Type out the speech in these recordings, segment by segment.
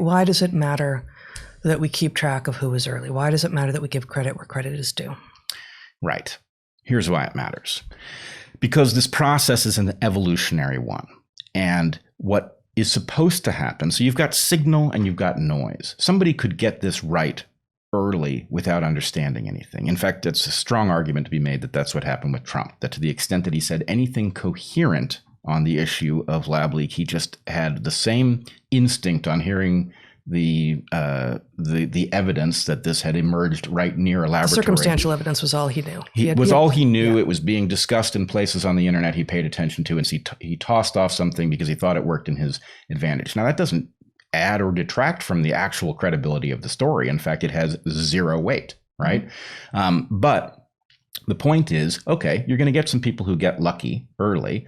why does it matter that we keep track of who was early? Why does it matter that we give credit where credit is due? Right. Here's why it matters. Because this process is an evolutionary one. And what is supposed to happen, so you've got signal and you've got noise. Somebody could get this right early without understanding anything. In fact, it's a strong argument to be made that that's what happened with Trump, that to the extent that he said anything coherent on the issue of lab leak, he just had the same instinct on hearing the evidence that this had emerged right near a laboratory. The circumstantial evidence was all he knew. All he knew. It was being discussed in places on the internet he paid attention to, and so he tossed off something because he thought it worked in his advantage. Now, that doesn't add or detract from the actual credibility of the story. In fact, it has zero weight, right? Mm-hmm. But the point is, okay, you're going to get some people who get lucky early.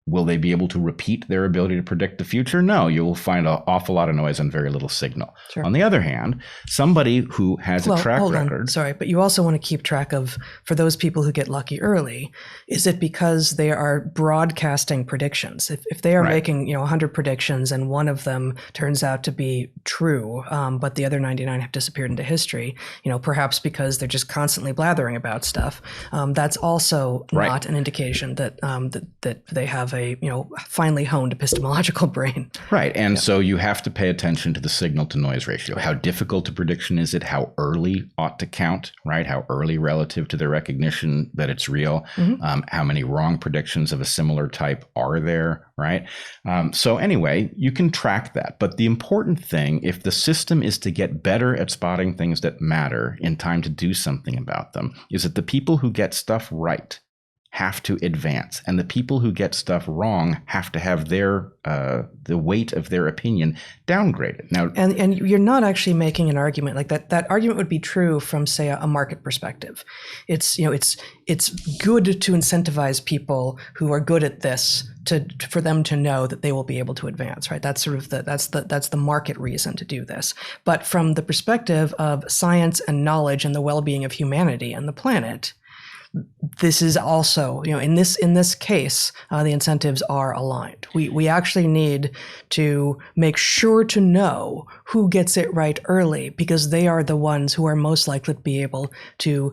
Will they be able to repeat their ability to predict the future? No, you will find an awful lot of noise and very little signal. Sure. On the other hand, somebody who has a track record. Sorry, but you also want to keep track of, for those people who get lucky early, is it because they are broadcasting predictions? If they are making 100 predictions and one of them turns out to be true, but the other 99 have disappeared into history, perhaps because they're just constantly blathering about stuff, that's also not an indication that that they have a finely honed epistemological brain. Right. And so you have to pay attention to the signal to noise ratio. How difficult a prediction is it? How early ought to count, right? How early relative to the recognition that it's real? Mm-hmm. How many wrong predictions of a similar type are there, right? So anyway, you can track that. But the important thing, if the system is to get better at spotting things that matter in time to do something about them, is that the people who get stuff right have to advance, and the people who get stuff wrong have to have their the weight of their opinion downgraded. Now, and you're not actually making an argument like that. That argument would be true from, say, a market perspective. It's it's good to incentivize people who are good at this for them to know that they will be able to advance, right? That's sort of that's the market reason to do this. But from the perspective of science and knowledge and the well-being of humanity and the planet, this is also, in this case, the incentives are aligned. We actually need to make sure to know who gets it right early, because they are the ones who are most likely to be able to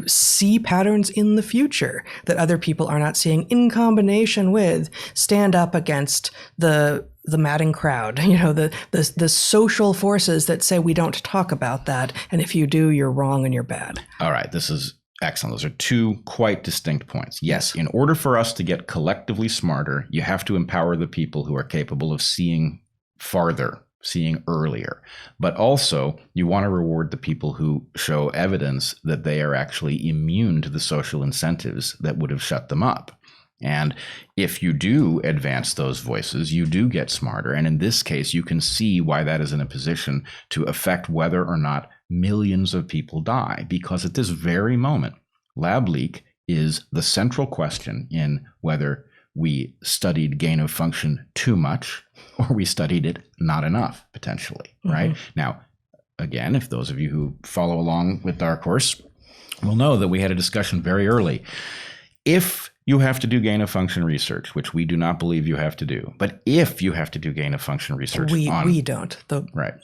see patterns in the future that other people are not seeing, in combination with stand up against the madding crowd, the social forces that say we don't talk about that, and if you do, you're wrong and you're bad. All right, this is excellent. Those are two quite distinct points. Yes, in order for us to get collectively smarter, you have to empower the people who are capable of seeing farther, seeing earlier. But also, you want to reward the people who show evidence that they are actually immune to the social incentives that would have shut them up. And if you do advance those voices, you do get smarter. And in this case, you can see why that is in a position to affect whether or not millions of people die. Because at this very moment, lab leak is the central question in whether we studied gain of function too much or we studied it not enough, potentially, right? Now, again, if those of you who follow along with DarkHorse will know that we had a discussion very early. If you have to do gain of function research, which we do not believe you have to do, but if you have to do gain of function research, we don't.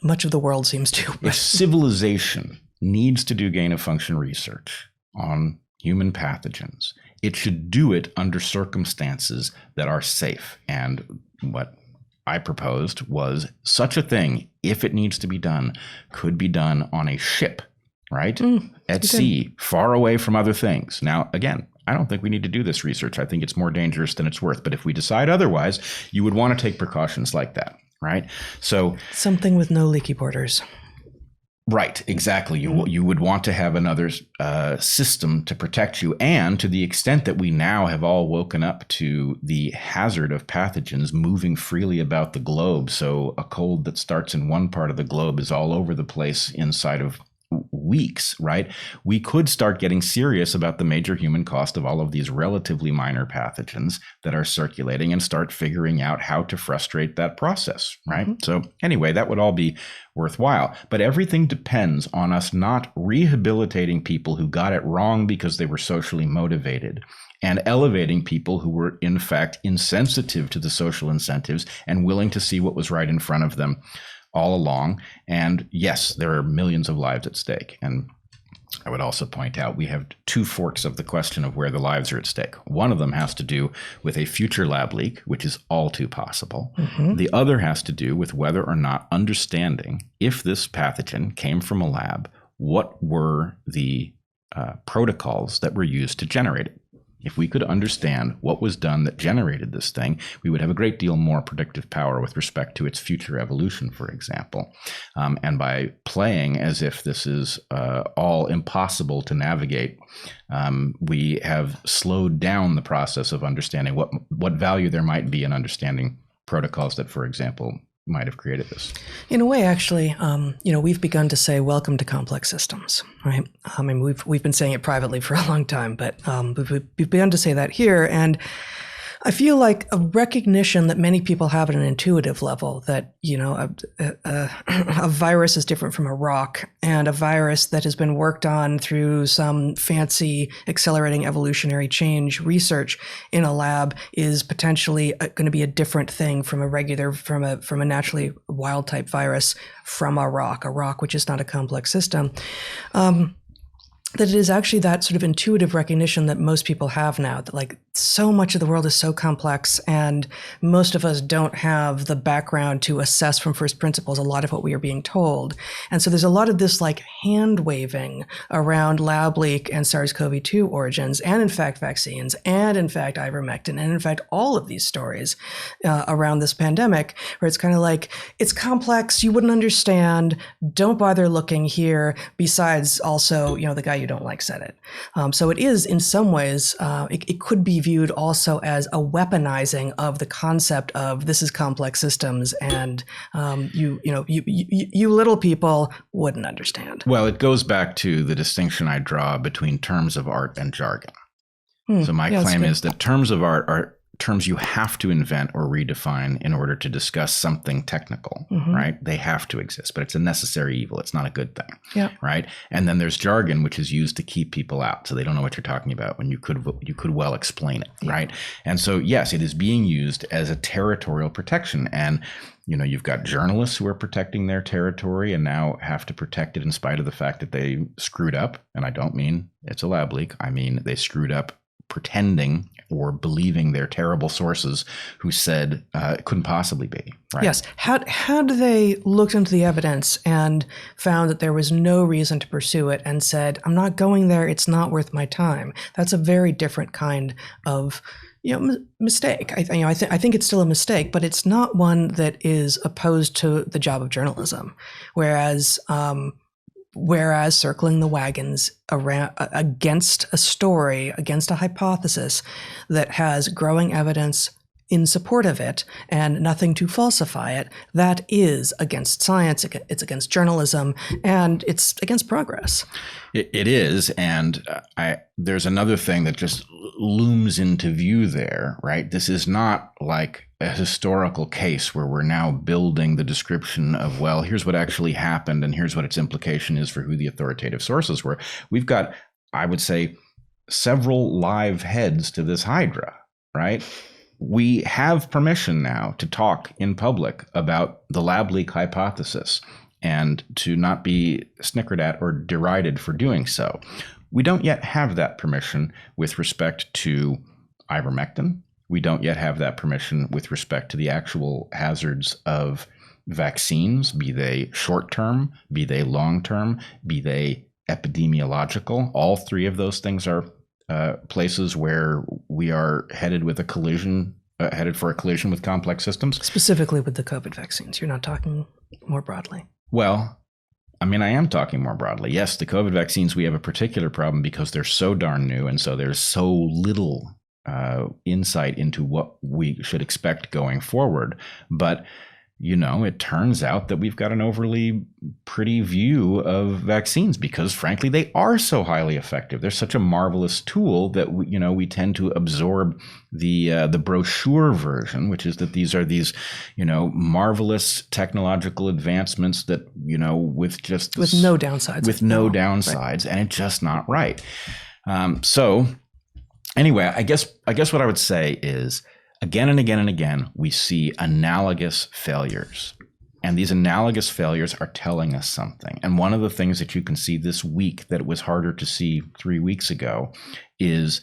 Much of the world seems to. If civilization needs to do gain of function research on human pathogens, it should do it under circumstances that are safe. And what I proposed was such a thing, if it needs to be done, could be done on a ship, right? At sea, far away from other things. Now, again, I don't think we need to do this research. I think it's more dangerous than it's worth. But if we decide otherwise, you would want to take precautions like that, right? So something with no leaky borders. Right, exactly. You would want to have another system to protect you. And to the extent that we now have all woken up to the hazard of pathogens moving freely about the globe, so a cold that starts in one part of the globe is all over the place inside of weeks, right? We could start getting serious about the major human cost of all of these relatively minor pathogens that are circulating and start figuring out how to frustrate that process, right? So anyway, that would all be worthwhile. But everything depends on us not rehabilitating people who got it wrong because they were socially motivated, and elevating people who were in fact insensitive to the social incentives and willing to see what was right in front of them all along. And yes, there are millions of lives at stake. And I would also point out we have two forks of the question of where the lives are at stake. One of them has to do with a future lab leak, which is all too possible. The other has to do with whether or not understanding if this pathogen came from a lab, what were the protocols that were used to generate it. If we could understand what was done that generated this thing, we would have a great deal more predictive power with respect to its future evolution, for example. And by playing as if this is all impossible to navigate, we have slowed down the process of understanding what value there might be in understanding protocols that, for example, might have created this. In a way, actually, we've begun to say welcome to complex systems, right? I mean, we've been saying it privately for a long time, but we've begun to say that here. And I feel like a recognition that many people have at an intuitive level that, a virus is different from a rock, and a virus that has been worked on through some fancy accelerating evolutionary change research in a lab is potentially going to be a different thing from a naturally wild type virus from a rock which is not a complex system. That it is actually that sort of intuitive recognition that most people have now, that like so much of the world is so complex and most of us don't have the background to assess from first principles a lot of what we are being told. And so there's a lot of this like hand waving around lab leak and SARS-CoV-2 origins, and in fact vaccines, and in fact ivermectin, and in fact all of these stories around this pandemic, where it's kind of like, it's complex, you wouldn't understand, don't bother looking here. Besides, also, the guy you don't like said it. So it is in some ways, it could be viewed also as a weaponizing of the concept of this is complex systems, and you little people wouldn't understand. Well, it goes back to the distinction I draw between terms of art and jargon. So my claim is that terms of art are terms you have to invent or redefine in order to discuss something technical, right? They have to exist, but it's a necessary evil. It's not a good thing, right? And then there's jargon, which is used to keep people out, so they don't know what you're talking about when you could well explain it, right? And so, yes, it is being used as a territorial protection. And you've got journalists who are protecting their territory and now have to protect it in spite of the fact that they screwed up. And I don't mean it's a lab leak. I mean they screwed up pretending or believing their terrible sources who said it couldn't possibly be. Right? Yes. Had they looked into the evidence and found that there was no reason to pursue it and said, I'm not going there, it's not worth my time, that's a very different kind of mistake. I think it's still a mistake, but it's not one that is opposed to the job of journalism. Whereas circling the wagons around against a story, against a hypothesis that has growing evidence in support of it and nothing to falsify it, that is against science, it's against journalism, and it's against progress. It is, and there's another thing that just looms into view there, right? This is not like a historical case where we're now building the description of, well, here's what actually happened and here's what its implication is for who the authoritative sources were. We've got, I would say, several live heads to this Hydra, right? We have permission now to talk in public about the lab leak hypothesis and to not be snickered at or derided for doing so. We don't yet have that permission with respect to ivermectin. We don't yet have that permission with respect to the actual hazards of vaccines, be they short-term, be they long-term, be they epidemiological. All three of those things are places where we are headed for a collision with complex systems. Specifically with the COVID vaccines. You're not talking more broadly. Well, I am talking more broadly. Yes, the COVID vaccines, we have a particular problem because they're so darn new, and so there's so little insight into what we should expect going forward. But it turns out that we've got an overly pretty view of vaccines because, frankly, they are so highly effective. They're such a marvelous tool that we tend to absorb the brochure version, which is that these are these marvelous technological advancements that with no downsides, right. And it's just not right. So anyway, I guess what I would say is, again and again and again, we see analogous failures. And these analogous failures are telling us something. And one of the things that you can see this week that it was harder to see 3 weeks ago is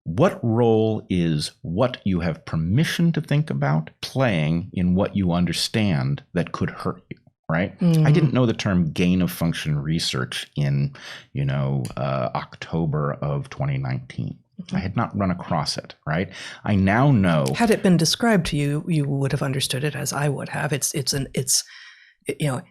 what role is what you have permission to think about playing in what you understand that could hurt you, right? I didn't know the term gain of function research in, October of 2019. I had not run across it, right? I now know. Had it been described to you, you would have understood it as I would have. It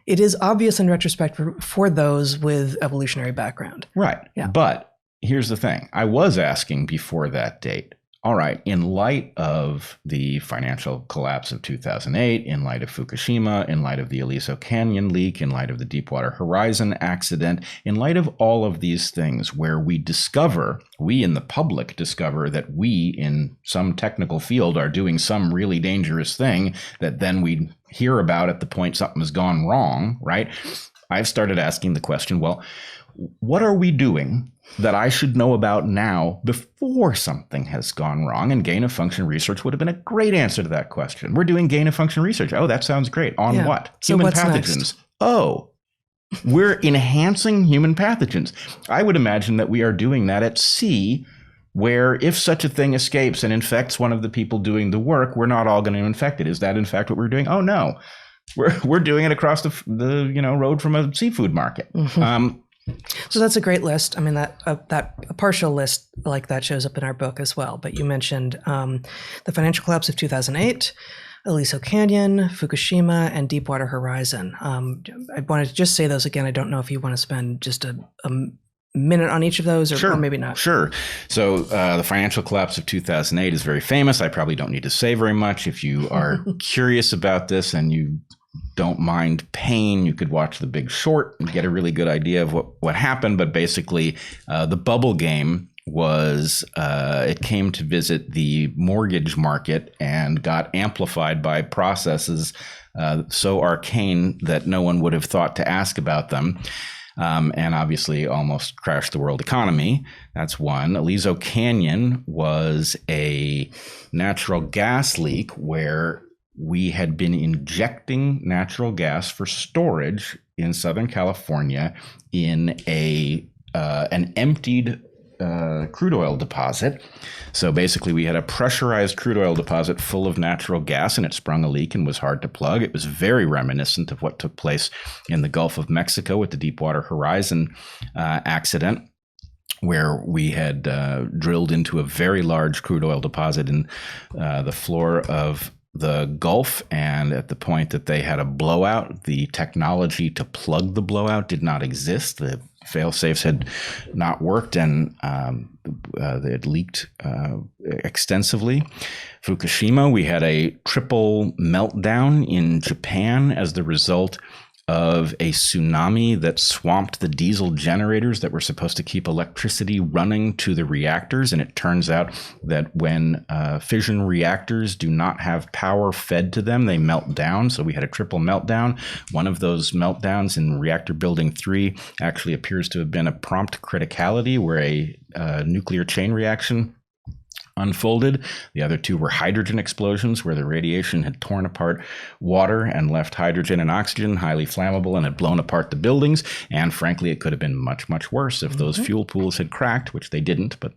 is obvious in retrospect for those with evolutionary background. Right. Yeah. But here's the thing. I was asking before that date, all right, in light of the financial collapse of 2008, in light of Fukushima, in light of the Aliso Canyon leak, in light of the Deepwater Horizon accident, in light of all of these things where we in the public discover that we in some technical field are doing some really dangerous thing that then we hear about at the point something has gone wrong, right? I've started asking the question, well, what are we doing that I should know about now before something has gone wrong? And gain of function research would have been a great answer to that question. We're doing gain of function research. Oh, that sounds great. On what? So human what's pathogens. Next? Oh, we're enhancing human pathogens. I would imagine that we are doing that at sea, where if such a thing escapes and infects one of the people doing the work, we're not all going to infect it. Is that in fact what we're doing? Oh, no. We're doing it across the road from a seafood market. Mm-hmm. So that's a great list. I mean, that a partial list like that shows up in our book as well. But you mentioned the financial collapse of 2008, Aliso Canyon, Fukushima, and Deepwater Horizon. I wanted to just say those again. I don't know if you want to spend just a minute on each of those, or maybe not. Sure. So the financial collapse of 2008 is very famous. I probably don't need to say very much. If you are curious about this and you don't mind pain, you could watch The Big Short and get a really good idea of what happened. But basically, the bubble game was it came to visit the mortgage market and got amplified by processes so arcane that no one would have thought to ask about them. And obviously almost crashed the world economy. That's one. Aliso Canyon was a natural gas leak where we had been injecting natural gas for storage in Southern California in an emptied crude oil deposit. So basically we had a pressurized crude oil deposit full of natural gas, and it sprung a leak and was hard to plug. It was very reminiscent of what took place in the Gulf of Mexico with the Deepwater Horizon accident, where we had drilled into a very large crude oil deposit in the floor of the Gulf, and at the point that they had a blowout, the technology to plug the blowout did not exist. The fail-safes had not worked, and they had leaked extensively. Fukushima, we had a triple meltdown in Japan as the result of a tsunami that swamped the diesel generators that were supposed to keep electricity running to the reactors. And it turns out that when fission reactors do not have power fed to them, they melt down. So we had a triple meltdown. One of those meltdowns in reactor building 3 actually appears to have been a prompt criticality, where a nuclear chain reaction unfolded. The other 2 were hydrogen explosions, where the radiation had torn apart water and left hydrogen and oxygen, highly flammable, and had blown apart the buildings. And frankly, it could have been much, much worse if those fuel pools had cracked, which they didn't, but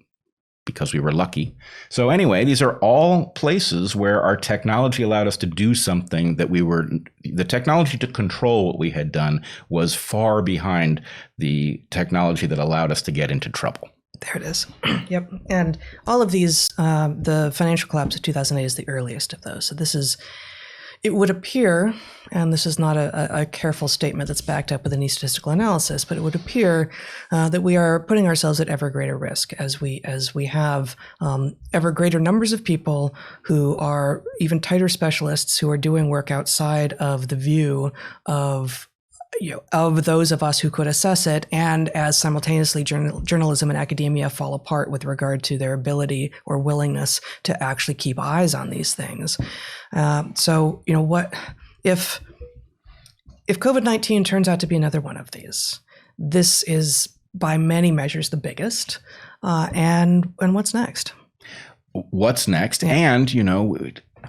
because we were lucky. So anyway, these are all places where our technology allowed us to do something that the technology to control what we had done was far behind the technology that allowed us to get into trouble. There it is. Yep. And all of these, the financial collapse of 2008 is the earliest of those. So it would appear, and this is not a careful statement that's backed up with any statistical analysis, but it would appear that we are putting ourselves at ever greater risk as we have ever greater numbers of people who are even tighter specialists who are doing work outside of the view of those of us who could assess it, and as simultaneously journalism and academia fall apart with regard to their ability or willingness to actually keep eyes on these things. So what if COVID-19 turns out to be another one of these? This is by many measures the biggest. And what's next? What's next? And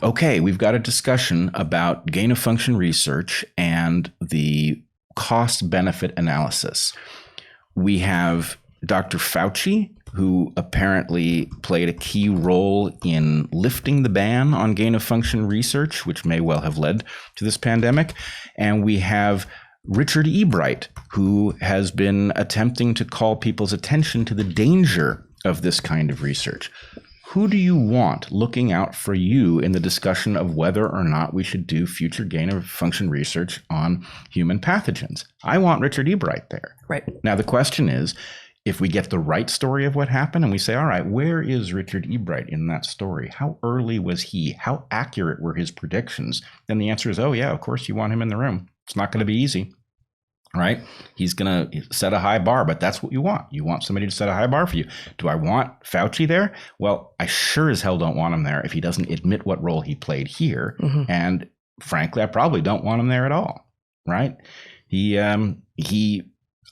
okay, we've got a discussion about gain of function research and the cost benefit analysis. We have Dr. Fauci, who apparently played a key role in lifting the ban on gain of function research, which may well have led to this pandemic. And we have Richard E. Bret, who has been attempting to call people's attention to the danger of this kind of research. Who do you want looking out for you in the discussion of whether or not we should do future gain of function research on human pathogens? I want Richard E. Bret there. Right. Now, the question is, if we get the right story of what happened and we say, all right, where is Richard E. Bret in that story? How early was he? How accurate were his predictions? Then the answer is, oh, yeah, of course you want him in the room. It's not going to be easy. Right? He's going to set a high bar, but that's what you want. You want somebody to set a high bar for you. Do I want Fauci there? Well, I sure as hell don't want him there if he doesn't admit what role he played here. Mm-hmm. And frankly, I probably don't want him there at all. Right? He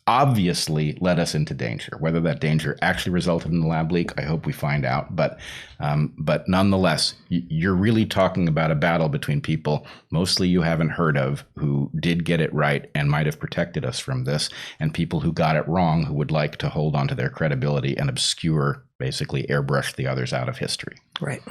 obviously led us into danger. Whether that danger actually resulted in the lab leak, I hope we find out. But nonetheless, you're really talking about a battle between people mostly you haven't heard of who did get it right and might have protected us from this, and people who got it wrong who would like to hold on to their credibility and obscure, basically airbrush the others out of history. Right.